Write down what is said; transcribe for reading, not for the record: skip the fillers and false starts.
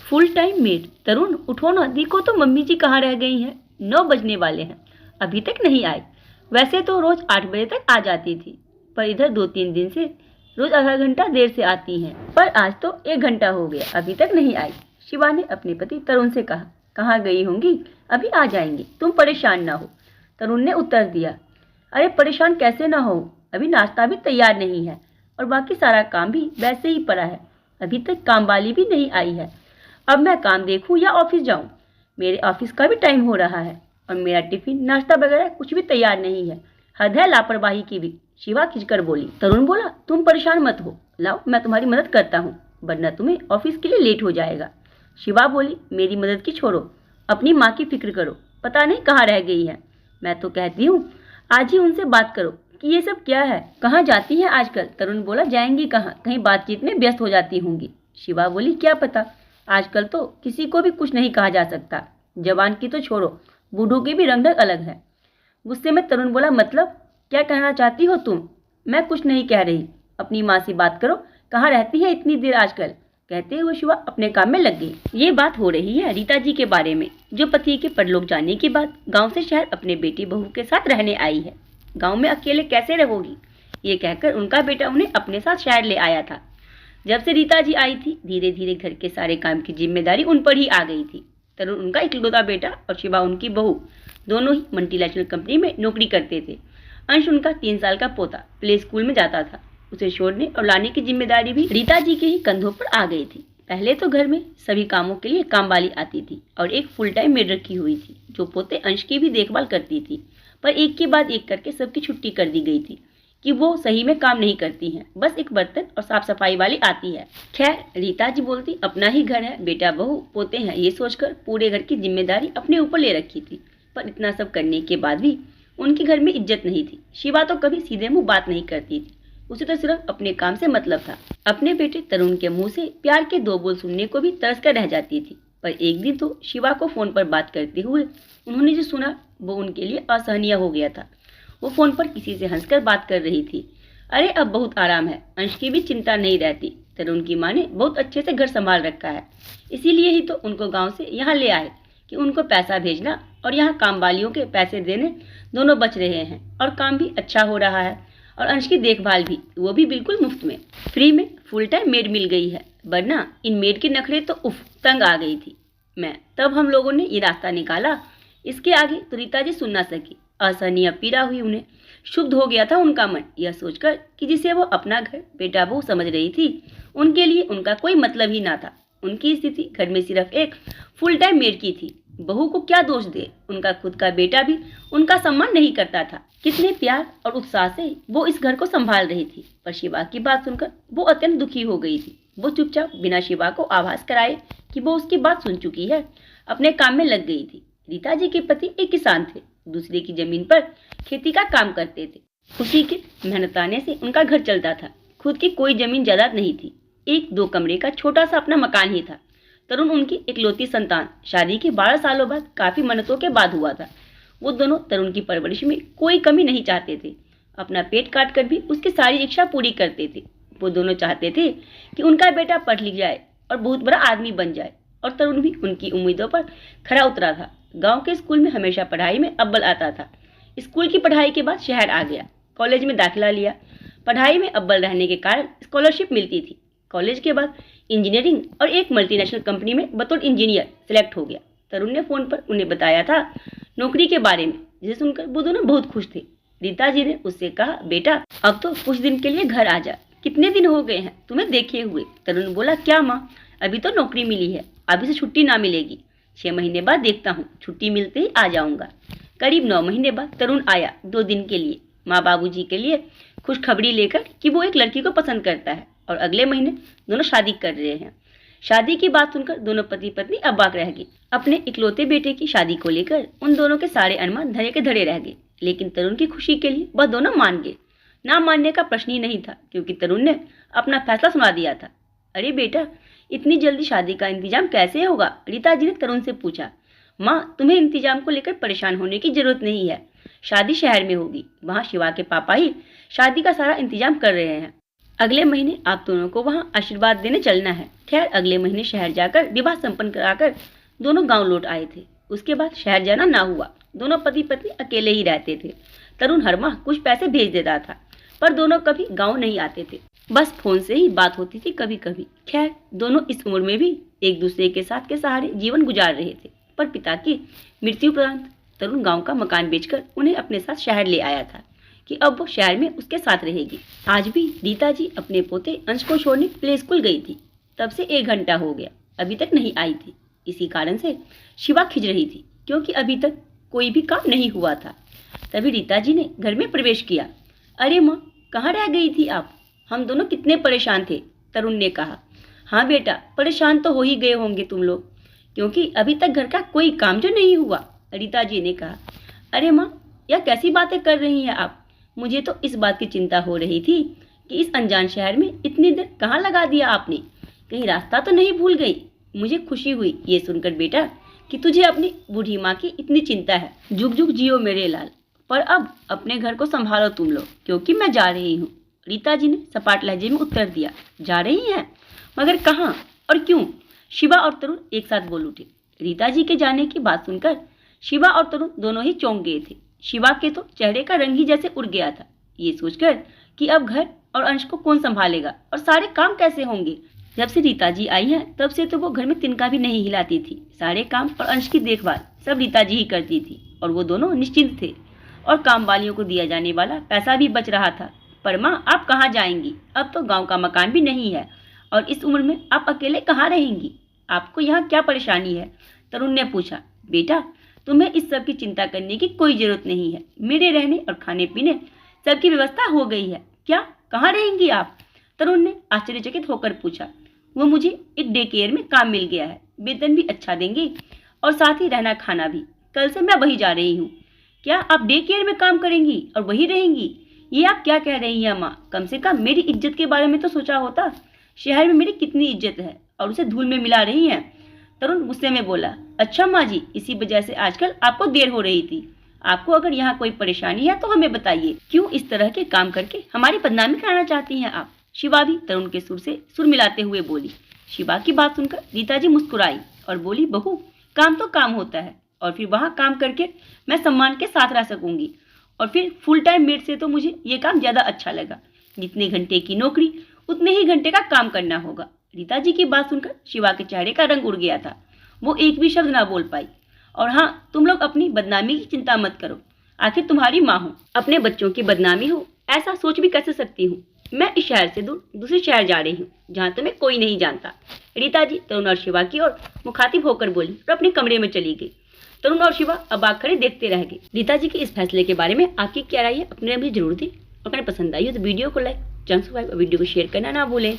Full time made. तरुण उठो ना, देखो तो मम्मी जी कहाँ रह गई हैं। 9 बजने वाले हैं, अभी तक नहीं आए। वैसे तो रोज 8 बजे तक आ जाती थी, पर इधर 2-3 दिन से रोज आधा घंटा देर से आती हैं। पर आज तो 1 घंटा हो गया, अभी तक नहीं आई। शिवा ने अपने पति तरुण से कहा, कहाँ गई होंगी, अभी आ जाएंगी, तुम परेशान ना हो। तरुण ने उत्तर दिया, अरे परेशान कैसे ना हो, अभी नाश्ता भी तैयार नहीं है और बाकी सारा काम भी वैसे ही पड़ा है। अभी तक काम वाली भी नहीं आई है। अब मैं काम देखूं या ऑफिस जाऊं? मेरे ऑफिस का भी टाइम हो रहा है और मेरा टिफिन नाश्ता वगैरह कुछ भी तैयार नहीं है। हद है लापरवाही की भी, शिवा खिंचकर बोली। तरुण बोला, तुम परेशान मत हो, लाओ मैं तुम्हारी मदद करता हूँ, वरना तुम्हें ऑफिस के लिए लेट हो जाएगा। शिवा बोली, मेरी मदद की छोड़ो, अपनी माँ की फिक्र करो, पता नहीं कहाँ रह गई है। मैं तो कहती हूँ आज ही उनसे बात करो कि ये सब क्या है, कहाँ जाती हैं आजकल। तरुण बोला, जाएंगी कहाँ, कहीं बातचीत में व्यस्त हो जाती होंगी। शिवा बोली, क्या पता, आजकल तो किसी को भी कुछ नहीं कहा जा सकता। जवान की तो छोड़ो, बूढ़ों की भी रंग ढंग अलग है। गुस्से में तरुण बोला, मतलब क्या कहना चाहती हो तुम? मैं कुछ नहीं कह रही, अपनी माँ से बात करो, कहाँ रहती है इतनी देर आजकल। कहते हुए शिवा अपने काम में लग गई। ये बात हो रही है रीता जी के बारे में, जो पति के परलोक जाने के बाद गांव से शहर अपने बेटी बहू के साथ रहने आई है। गांव में अकेले कैसे रहोगी, ये कहकर उनका बेटा उन्हें अपने साथ शहर ले आया था। जब से रीता जी आई थी, धीरे धीरे घर के सारे काम की जिम्मेदारी उन पर ही आ गई थी। तरुण उनका इकलौता बेटा और शिवा उनकी बहू दोनों ही मल्टीनेशनल कंपनी में नौकरी करते थे। अंश उनका 3 साल का पोता प्ले स्कूल में जाता था। उसे छोड़ने और लाने की जिम्मेदारी भी रीता जी के ही कंधों पर आ गई थी। पहले तो घर में सभी कामों के लिए काम वाली आती थी और एक फुल टाइम मेड रखी हुई थी, जो पोते अंश की भी देखभाल करती थी। पर एक के बाद एक करके सबकी छुट्टी कर दी गई थी कि वो सही में काम नहीं करती हैं, बस एक बर्तन और साफ सफाई वाली आती है। खैर रीता जी बोलती, अपना ही घर है, बेटा बहू पोते हैं, ये सोचकर पूरे घर की जिम्मेदारी अपने ऊपर ले रखी थी। पर इतना सब करने के बाद भी उनके घर में इज्जत नहीं थी। शिवा तो कभी सीधे मुंह बात नहीं करती थी, उसे तो सिर्फ अपने काम से मतलब था। अपने बेटे तरुण के मुंह से प्यार के 2 बोल सुनने को भी तरस कर रह जाती थी। पर एक दिन तो शिवा को फोन पर बात करते हुए उन्होंने जो सुना वो उनके लिए असहनीय हो गया था। वो फोन पर किसी से हंसकर बात कर रही थी। अरे अब बहुत आराम है, अंश की भी चिंता नहीं रहती, तरुण की माँ ने बहुत अच्छे से घर संभाल रखा है, इसीलिए ही तो उनको गांव से यहाँ ले आए कि उनको पैसा भेजना और यहाँ काम वालियों के पैसे देने दोनों बच रहे हैं और काम भी अच्छा हो रहा है और अंश की देखभाल भी, वो भी बिल्कुल मुफ्त में, फ्री में फुल टाइम मेड मिल गई है। वरना इन मेड के नखरे तो उफ, तंग आ गई थी मैं। तब हम लोगों ने ये रास्ता निकाला, इसके आगे तो रीता जी सुन ना सकी। असहनीय पीड़ा हुई उन्हें, शुद्ध हो गया था उनका मन, यह सोचकर कि जिसे वो अपना घर बेटा बहू समझ रही थी, उनके लिए उनका कोई मतलब ही ना था। उनकी स्थिति घर में सिर्फ एक फुल टाइम मेड की थी। बहू को क्या दोष दे, उनका खुद का बेटा भी उनका सम्मान नहीं करता था। कितने प्यार और उत्साह से वो इस घर को संभाल रही थी। पर शिवा की बात सुनकर वो अत्यंत दुखी हो गई थी। वो चुपचाप बिना शिवा को आभास कराए कि वो उसकी बात सुन चुकी है, अपने काम में लग गई थी। रीता जी के पति एक किसान थे, दूसरे की जमीन पर खेती का काम करते थे। उसी के मेहनताने से उनका घर चलता था। खुद की कोई जमीन जायदाद नहीं थी, 1-2 कमरे का छोटा सा अपना मकान ही था। तरुण उनकी इकलौती संतान शादी के 12 सालों बाद काफी मन्नतों के बाद हुआ था। वो दोनों तरुण की परवरिश में कोई कमी नहीं चाहते थे, अपना पेट काट कर भी उसकी सारी इच्छा पूरी करते थे। वो दोनों चाहते थे कि उनका बेटा पढ़ लिख जाए और बहुत बड़ा आदमी बन जाए, और तरुण भी उनकी उम्मीदों पर खरा उतरा था। गांव के स्कूल में हमेशा पढ़ाई में अव्वल आता था। स्कूल की पढ़ाई के बाद शहर आ गया, कॉलेज में दाखिला लिया। पढ़ाई में अव्वल रहने के कारण स्कॉलरशिप मिलती थी। कॉलेज के बाद इंजीनियरिंग और एक मल्टीनेशनल कंपनी में बतौर इंजीनियर सिलेक्ट हो गया। तरुण ने फोन पर उन्हें बताया था नौकरी के बारे में, जिसे सुनकर वो दोनों बहुत खुश थे। रीता जी ने उससे कहा, बेटा अब तो कुछ दिन के लिए घर आ जा, कितने दिन हो गए हैं तुम्हें देखे हुए। तरुण बोला, क्या माँ, अभी तो नौकरी मिली है, अभी से छुट्टी ना मिलेगी, 6 महीने बाद देखता हूँ, छुट्टी मिलते ही आ जाऊंगा। करीब 9 महीने बाद तरुण आया 2 दिन के लिए, माँ बाबूजी के लिए खुशखबरी लेकर कि वो एक लड़की को पसंद करता है और अगले महीने दोनों शादी कर रहे हैं। शादी की बात सुनकर दोनों पति पत्नी अबाक रह गए। अपने इकलौते बेटे की शादी को लेकर उन दोनों के सारे अनुमान धरे के धरे रह गए। लेकिन तरुण की खुशी के लिए वह दोनों मान गए। ना मानने का प्रश्न ही नहीं था, क्योंकि तरुण ने अपना फैसला सुना दिया था। अरे बेटा, इतनी जल्दी शादी का इंतजाम कैसे होगा? रीता जी ने तरुण से पूछा। माँ, तुम्हें इंतजाम को लेकर परेशान होने की जरूरत नहीं है, शादी शहर में होगी, वहाँ शिवा के पापा ही शादी का सारा इंतजाम कर रहे हैं। अगले महीने आप दोनों को वहाँ आशीर्वाद देने चलना है। खैर अगले महीने शहर जाकर विवाह संपन्न कराकर दोनों गांव लौट आए थे। उसके बाद शहर जाना ना हुआ। दोनों पति पत्नी अकेले ही रहते थे। तरुण हर माह कुछ पैसे भेज देता था, पर दोनों कभी गांव नहीं आते थे। बस फोन से ही बात होती थी कभी कभी। खैर दोनों इस उम्र में भी एक दूसरे के साथ के सहारे जीवन गुजार रहे थे। पर पिता की मृत्यु उपरांत तरुण गांव का मकान बेचकर उन्हें अपने साथ शहर ले आया था कि अब वो शहर में उसके साथ रहेगी। आज भी रीता जी अपने पोते अंश को छोड़ने प्ले स्कूल गई थी। तब से 1 घंटा हो गया, अभी तक नहीं आई थी। इसी कारण से शिवा खिंच रही थी, क्योंकि अभी तक कोई भी काम नहीं हुआ था। तभी रीता जी ने घर में प्रवेश किया। अरे माँ, कहाँ रह गई थी आप? हम दोनों कितने परेशान थे, तरुण ने कहा। हाँ बेटा, परेशान तो हो ही गए होंगे तुम लोग, क्योंकि अभी तक घर का कोई काम जो नहीं हुआ, रीता जी ने कहा। अरे माँ, यह कैसी बातें कर रही हैं आप? मुझे तो इस बात की चिंता हो रही थी कि इस अनजान शहर में इतनी देर कहाँ लगा दिया आपने, कहीं रास्ता तो नहीं भूल गई। मुझे खुशी हुई ये सुनकर बेटा कि तुझे अपनी बूढ़ी माँ की इतनी चिंता है। जुग जुग जियो मेरे लाल, पर अब अपने घर को संभालो तुम लोग, क्योंकि मैं जा रही हूँ। रीता जी ने सपाट लहजे में उत्तर दिया। जा रही हैं? मगर कहाँ और क्यों? शिवा और तरुण एक साथ बोल उठे। रीता जी के जाने की बात सुनकर शिवा और तरुण दोनों ही चौंक गए थे। शिवा के तो चेहरे का रंग ही जैसे उड़ गया था, ये सोचकर कि अब घर और अंश को कौन संभालेगा और सारे काम कैसे होंगे। जब से रीता जी आई है तब से तो वो घर में तिनका भी नहीं हिलाती थी। सारे काम और अंश की देखभाल सब रीता जी ही करती थी और वो दोनों निश्चिंत थे और काम वालियों को दिया जाने वाला पैसा भी बच रहा था। पर माँ, आप कहाँ जाएंगी? अब तो गांव का मकान भी नहीं है और इस उम्र में आप अकेले कहाँ रहेंगी? आपको यहाँ क्या परेशानी है? तरुण ने पूछा। बेटा, तुम्हें इस सब की चिंता करने की कोई जरूरत नहीं है। मेरे रहने और खाने पीने सबकी व्यवस्था हो गई है। क्या? कहाँ रहेंगी आप? तरुण ने आश्चर्यचकित होकर पूछा। वो मुझे एक डे केयर में काम मिल गया है, वेतन भी अच्छा देंगे और साथ ही रहना खाना भी। कल से मैं वही जा रही हूँ। क्या आप डे केयर में काम करेंगी और वही रहेंगी? ये आप क्या कह रही हैं माँ? कम से कम मेरी इज्जत के बारे में तो सोचा होता। शहर में मेरी कितनी इज्जत है और उसे धूल में मिला रही हैं। तरुण गुस्से में बोला। अच्छा माँ जी, इसी वजह से आजकल आपको देर हो रही थी। आपको अगर यहाँ कोई परेशानी है तो हमें बताइए। क्यों इस तरह के काम करके हमारी बदनामी कराना चाहती हैं आप? शिवा भी तरुण के सुर से सुर मिलाते हुए बोली। शिवा की बात सुनकर रीता जी मुस्कुराई और बोली, बहू, काम तो काम होता है और फिर वहाँ काम करके मैं सम्मान के साथ रह सकूंगी। और फिर फुल टाइम मेड से तो मुझे ये काम ज्यादा अच्छा लगा। जितने घंटे की नौकरी उतने ही घंटे का काम करना होगा। रीता जी की बात सुनकर शिवा के चेहरे का रंग उड़ गया था। वो एक भी शब्द ना बोल पाई। और हाँ, तुम लोग अपनी बदनामी की चिंता मत करो। आखिर तुम्हारी माँ हूँ, अपने बच्चों की बदनामी हो ऐसा सोच भी कैसे सकती हूँ। मैं इस शहर से दूर दूसरे शहर जा रही हूँ, जहाँ तुम्हें कोई नहीं जानता। रीता जी तरुण और शिवा की ओर मुखातिब होकर बोली और अपने कमरे में चली गई। तरुण और शिवा अबाक खड़े देखते रह गए। रीता जी के इस फैसले के बारे में आपकी क्या राय है, अपने मुझे जरूर दें। और अगर पसंद आई हो तो वीडियो को लाइक, चैनल सब्सक्राइब और वीडियो को शेयर करना ना भूलें।